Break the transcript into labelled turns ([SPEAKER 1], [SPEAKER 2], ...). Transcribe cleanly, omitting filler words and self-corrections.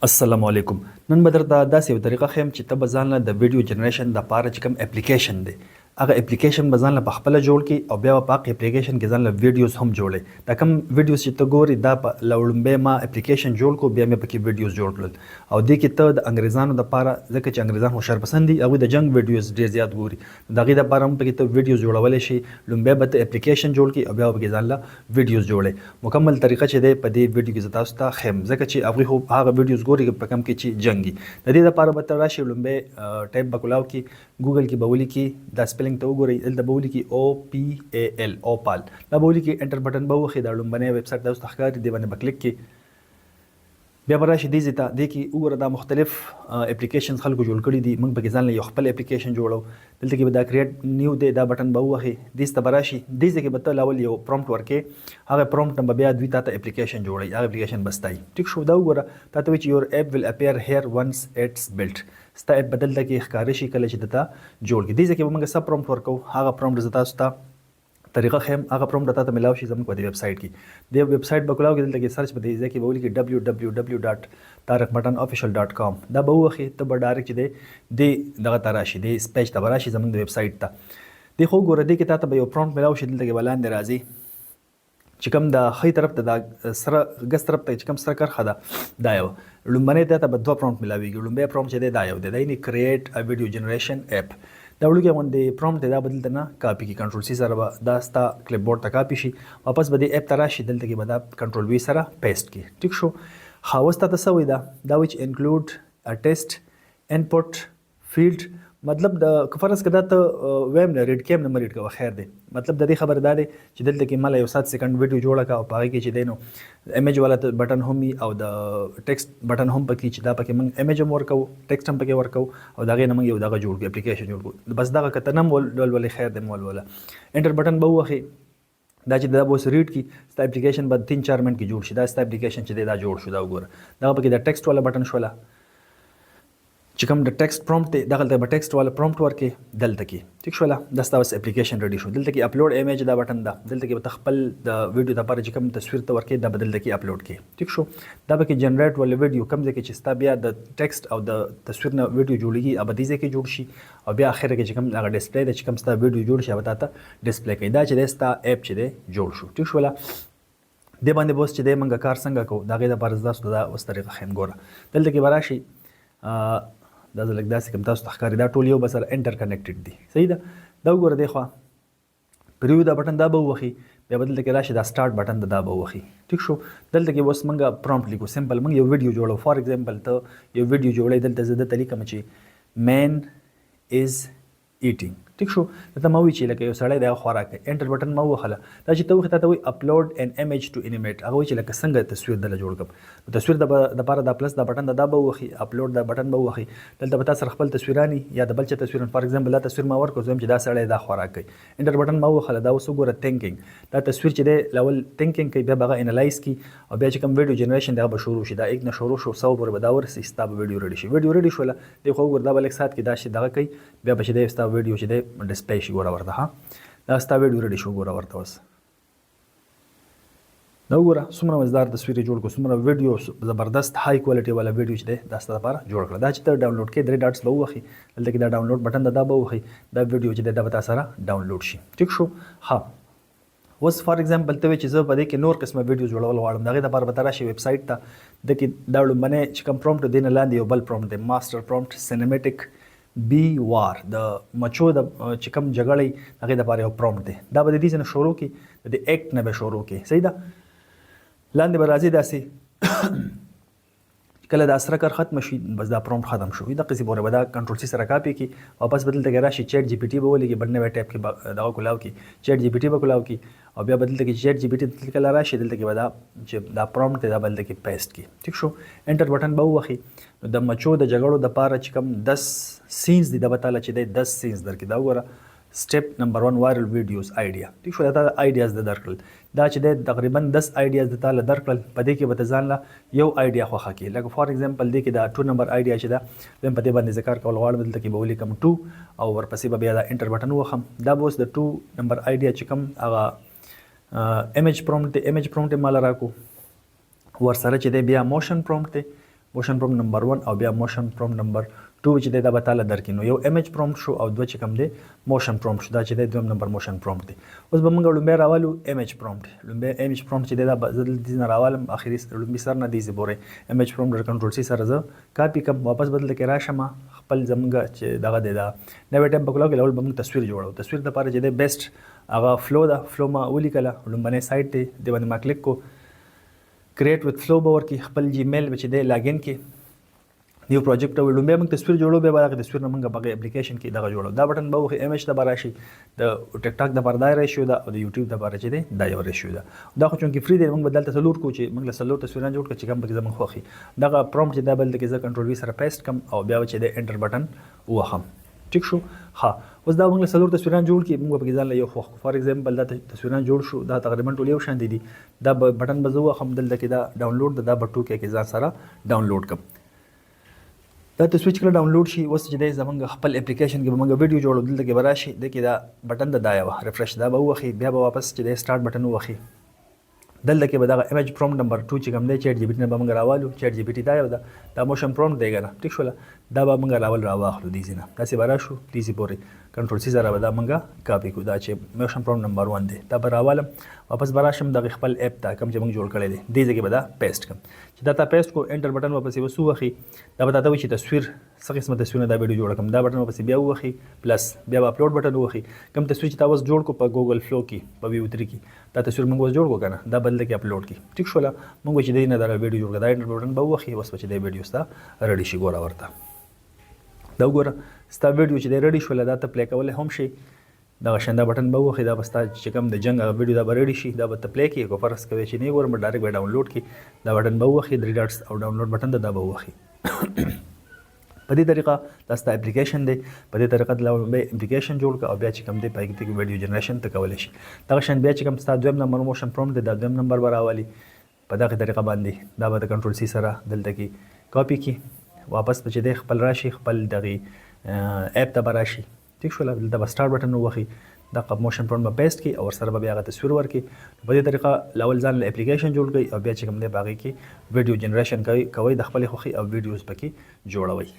[SPEAKER 1] السلام علیکم. نن به درته داسې یو طریقه ښیم چې ته به ځان له د ویډیو جنریشن دپاره چې کوم اپلیکیشن دی هغه اپلیکیشن به ځان له پخپله جوړ کړي او بیا به په هغه اپلیکیشن کې ځان له ویډیوز هم جوړوي. دا کوم ویډیوز چې ته ګورې دا په لومړی ما اپلیکیشن جوړ کړو، بیا مې پکې ویډیوز جوړ کړل او دې کې ته د انګریزانو دپاره، ځکه چې انګریزان هوښیار پسند دي، هغوی د جنګ ویډیوز ډېر زیات ګوري، د هغې دپاره هم پکې ته ویډیوز جوړولی شي. لومړی به ته اپلیکیشن جوړ کړي او بیا به پکې ځان له ویډیوز جوړوي. مکمل طریقه چې دی په دې ویډیو کې زه تاسو ته ښیم، ځکه چې هغوی خو هغه ویډیوز ګوري په کوم کې چې جنګ د دې لپاره به ته راشي لومړی ټایپ به کولاو کې ګوګل کې به ولیکي، دا سپیلنګ ته وګورئ، دلته به ولیکي OPAL اوپال، دا به ولیکي، انټر بټن به ووهئ، دا لومړنی ویب سایټ تاسو ته ښکاري، دې باندې به کلیک کړئ. بیا به راشي دې ځای ته، دې کې وګوره دا مختلف اپلیکیشنز خلکو جوړ کړي دي. موږ پکې ځان له یو خپل اپلیکیشن جوړو. دلته کې به دا کریټ نیو دی، دا بټن به ووهئ، دې ته به راشي، دې ځای کې به ته لاول یو پرومپټ ورکړې، هغه پرومپټ نه به بیا دوی تا ته اپلیکیشن جوړوي، هغه اپلیکیشن به ستایي. ټیک شو؟ دا وګوره تا ته وایي چې یور ایپ ویل اپیر هیر ونس اټس بلټ، ستا ایپ به دلته کې ښکاره شي کله چې د تا جوړ کړي. دې ځای کې به موږ سب پرومپټ ورکوو، هغه پرومپټ زه تاسو ته طریقه ښیم، هغه پرومپټ تا ته میلاو شي زموږ په دې ویب سایټ کې. دې ویب سایټ به کولاو کې دلته کې سرچ په دې ځای کې به ولیکي www.tariqpatanofficial.com، دا به ووهئ، ته به ډایرکټ چې دی دې دغه ته راشي، دې پیج ته به راشي زموږ د ویب سایټ ته. دې خو وګوره، دې کې تا ته به یو پرومپټ میلاو شي، دلته کې به لاندې راځي چې کوم د ښی طرف ته دا سره ګس طرف ته چې کوم سره کرښه ده، دا یو لومړنی تا ته به دوه پرومپټ میلاویږي. لومړی پرومپټ چې دی دا یو دی، دا یعنې کریټ ا ویډیو جنریشن ایپ، دا وړوکی غوندې پرومپټ دی، دا به دلته نه کاپي کړي، کنټرول سی سره به دا ستا کلپ بورډ ته کاپي شي، واپس به دې ایپ ته راشي، دلته کې به دا کنټرول وي سره پیسټ کړي. ټیک شو؟ ښه، اوس تا ته څه وایي دا وایي چې انکلوډ ا ټیسټ انپوټ فیلډ، مطلب د که فرض که دا ته ویم نه ریډ کیم نه مه ریډ کوه، خیر دی. مطلب د دې خبره دا دی چې دلته کې مالا یو 7 سیکنډ ویډیو جوړه کړه او په هغې کې چې دی نو امیج والا بټن هم وي او د ټیکسټ بټن هم پکې، چې دا پکې موږ امیج هم ورکوو، ټیکسټ هم پکې ورکوو او د هغې نه موږ یو دغه جوړ کړو، اپلیکیشن جوړ کړو. بس دغه که ته نه هم ولولې خیر دی، مه ولوله. انټر بټن به ووهئ، دا چې دا به اوس ریډ کړي، ستا اپلیکیشن به 3-4 منټ کې جوړ شي. دا ستا اپلیکیشن چې دی دا جوړ شو. دا وګوره، دغه پکې د ټیکسټ والا بټن شوله، چې کوم د ټیکسټ پرومپټ دی دغلته به ټیکسټ والا پرومپټ ورکړې دلته کې. ټیک شوله؟ دا ستا اوس اپلیکیشن ریډي شو. دلته کې اپلوډ امیج دا بټن ده، دلته کې به ته خپل د ویډیو دپاره چې کوم تصویر ته ورکړې دا به دلته کې اپلوډ کړې. ټیک شو؟ دا به کې جنریټ ول ویډیو کوم ځای کې چې ستا بیا د ټیکسټ او د تصویر نه ویډیو جوړېږي، هغه به دې ځای کې جوړ شي او بیا اخر کې چې کوم هغه ډسپلی ده چې کوم ستا ویډیو جوړ شي هغه تا ته ډسپلی کوي. دا چې دی ستا ایپ چې دی جوړ شو. ټیک شوله؟ دې باندې به اوس چې دی موږ کار څنګه کوو، د هغې دپاره زه تاسو ته دا اوس طریقه ښیم. ګوره، دلته کې به راشي، دا زه لږ داسې کوم تاسو ته ښکاري، دا ټول یو بل سره انټر کنیکټډ دي. صحیح ده؟ دا وګوره دې خوا پریو دا بټن دا به ووهئ، بیا به دلته کې راشي دا سټارټ بټن دا به ووهئ. ټیک شو؟ دلته کې اوس موږ پرومپټ لیکو، سمپل موږ یو ویډیو جوړو. فار ایگزامپل ته یو ویډیو جوړوئ، دلته زه درته لیکم چې مین از ایټینګ. ټیک شو؟ دلته ما وایي چې لکه یو سړی دی هغه خوراک کوي، انټر بټن ما ووهله، دا چې ته ووهې تا ته وایي اپلوډ ان امیج ټو انیمیټ، هغه وایي چې لکه څنګه تصویر دله جوړ کړم. نو تصویر دپاره دا پلس دا بټن دا به ووهئ، اپلوډ دا بټن به ووهئ، دلته به تا سره خپل تصویراني یا د بل چا تصویران، فار ایگزامپل دا تصویر ما ورکړو، زه وایم چې دا سړی دا خوراک کوي، انټر بټن ما ووهله، دا اوس وګوره تھینکینګ، دا تصویر چې دی لاول تھینکینګ کوي، بیا به هغه انالایز کړي او بیا چې کوم ویډیو جنریشن دی هغه به شروع شي. دا 1 نه شروع شو 100 پورې به دا ورسي، ستا به ویډیو ریډي شي. ویډیو ریډي شوله، دې خو وګوره دا به لږ ساعت کې دا شي دغه کوي، بیا به چې دی ستا ویډیو چې دی ډسپلی شي. ګوره ورته، ها دا ستا ویډیو ریډي شو. ګوره ورته اوس دا وګوره څومره مزدار تصویر جوړ کړو، څومره ویډیو زبردست های کوالټي والا ویډیو چې دی دا ستا لپاره جوړ کړه. دا چې ته ډاونلوډ کړې 3 ډاټس به ووهئ، دلته کې دا ډاونلوډ بټن دا به ووهئ، دا ویډیو چې دی دا به تا سره ډاونلوډ شي. ټیک شو؟ ښه، اوس فار ایگزامپل ته وایي چې زه په دې کې نور قسمه ویډیو جوړول غواړم، د هغې دپاره به ته راشي ویب سایټ ته، د کې دا لومړنی چې کوم پرومپټ دی نه لاندې یو بل پرومپټ دی، ماسټر پرومپټ سینیمیټک بی وار، د مچو د چې کوم جګړې هغې دپاره یو پرومپټ دی. دا به د دې څه نه شروع کړي، د دې ایکټ نه به شروع کړي. صحیح ده؟ لاندې به راځي داسې کله دا سره کار ختم شي بس دا پرومپټ ختم شو، دقسې پورې به دا کنټرول سی سره کاپي کړي، واپس به دلته کې راشي چیټ جی پی ټي به ولیکي، بل نوی ټایپ کې دغه کولاو کړي، چیټ جی پی ټي به کولاو کړي او بیا به دلته کې چیټ جی پی ټي دلته کله راشي، دلته کې به دا چې دا پرومپټ دی دا به دلته کې پیسټ کړي. ټیک شو؟ انټر بټن به ووهئ، نو د مچو د جګړو دپاره چې کوم 10 سینز دي دا به تاله چې دی 10 سینز درکړي. دا وګوره سټیپ نمبر 1 وایرل ویډیوز آیډیا. ټیک شو؟ دا آیډیاز د درکړل، دا چې دی تقریبا 10 آیډیاز د تاله درکړل، په دې کې به ته ځان له یو آیډیا خوښه کړي. لکه فار ایگزامپل دې کې دا 2 نمبر آیډیا چې ده زه په دې باندې ذکر کول غواړم، دلته کې به ولیکم 2 او ورپسې به بیا دا انټر بټن ووهم. دا به اوس د 2 نمبر آیډیا چې کوم هغه امیج پرومپټ دی، امیج پرومپټ یې ماله راکړو، ورسره چې دی بیا موشن پرومپټ دی، موشن پرومپټ نمبر 1 او بیا موشن پرومپټ نمبر 2 چې دا به تعالی درکې نو یو امیج پرومپټ شو او دوه چې کوم دی موشن پرومپټ شو دا چې د دویم نمبر موشن پرومپټ دی اوس به موږ لومبه راوالو امیج پرومپټ لومبه امیج پرومپټ چې دا بدل دي نه راوالم اخري لومبه سر نه دی زبوره امیج پرومپټ کنټرول سی سره زه کاپی کوم واپس بدل کې راشم خپل زمګه چې دغه دی دا نو ټیم په کلو کې لول به موږ تصویر جوړو تصویر د لپاره چې دی بیسټ هغه فلو دا فلو ما ولیکله لومبنه سایت دی د باندې ما کلیک کو کریټ وذ فلو باور کې خپل جیمیل چې دی لاګین کې نیو پروجیکټ او لومبه موږ تصویر جوړو به هغه تصویر نه موږ په اپلیکیشن کې دغه جوړو دا بٹن به وخت امیج ته براشي د ټیک ټاک د پردای ریشیو دا او د یوټیوب د بار چې دی دا یو ریشیو دا خو چونکی فری دی موږ بدل تسلور کو چې موږ له سلور تصویرونه جوړ کړو چې کوم پکې زموږ خوخي دغه پرومپټ چې دا بل کې ز کنټرول وی سره پیسټ کم او بیا چې د انټر بٹن وهم ټیک شو ها اوس دا موږ له سلور تصویرونه جوړ کړي موږ په ځان له یو خو فار ایگزامپل دا تصویرونه جوړ شو دا تقریبا ټول یو شان دي دا بٹن بزو هم دل کې دا ډاونلوډ دا بټو کې ځان سره ډاونلوډ کړم دا تصویر چې کله ډاونلوډ شي اوس چې دی زمونږ خپل اپلیکیشن کې به موږ ویډیو جوړو دلته کې به راشي دلته دا بټن د دا یوه ریفرش دا به ووخي بیا به واپس چې دی سټارټ بټن ووخي دلته کې به دغه امیج پرومپټ نمبر 2 چې کوم دی چیټ جی پی ټي نه به موږ راوالو چیټ جی پی ټي دا یو دا موشن پرومپټ دی کنه ټیک شوله دا به موږ راواخلو دې ځینه داسې به راشو دې پورې کنټرول سی سره به دا موږ کاپی کو دا چې موشن پرومپټ نمبر 1 دی دا به راوالم واپس به راشم دغه خپل اپ ته کوم چې موږ جوړ کړی دی دې ځای کې به دا پیسټ کړم چې دا تا پیسټ کو انټر بټن واپس وسو وخی دا به تاسو چې تصویر څه قسمه تصویر دا ویډیو جوړ کړم دا بټن واپس بیا وخی پلس بیا اپلوډ بټن وخی کوم تصویر چې تاسو جوړ کو په ګوګل فلو کې په ویو 3 کې دا تصویر موږ جوړ کو کنه دا بل کې اپلوډ کی ټیک شولا موږ چې دې نه دا ویډیو جوړ کړه دا انټر بټن به وخی اوس چې دې ویډیو ستا ریډي شي ګوره ورته دا ګوره ستا ویډیو چې دې ریډي شولا دا ته پلی کول هم شي دا شنده بٹن به وخی دا بستا چې کوم د جنگ ویډیو دا بریډي شي دا به پلی کی کو فرض کوي چې نه ګورم ډایرکټ به ډاونلوډ کی دا بٹن به وخی 3 ډاټس او ډاونلوډ بٹن دا به وخی په دې طریقه دا ستا اپلیکیشن دی په دې طریقه د لومبه اپلیکیشن جوړ ک او بیا چې کوم دی پای کې ویډیو جنریشن ته کولای شي دا شان بیا چې کوم ستا دویم نمبر موشن پرومپټ دا دویم نمبر براوالي په دغه طریقه باندې دا به کنټرول سی سره دلته کې کاپی کی واپس په چې دی خپل راشي خپل دغه اپ ته براشي ټیک شو دلته به سٹارټ بٹن وخی دا قب موشن پرومپټ به پیسټ کی او سره به هغه تصویر ورکی په دې طریقه لاول ځان له اپلیکیشن جوړ کړئ او بیا چې کوم دی باغی کې ویډیو جنریشن کوي د خپل خوخي او ویډیوز پکې جوړوي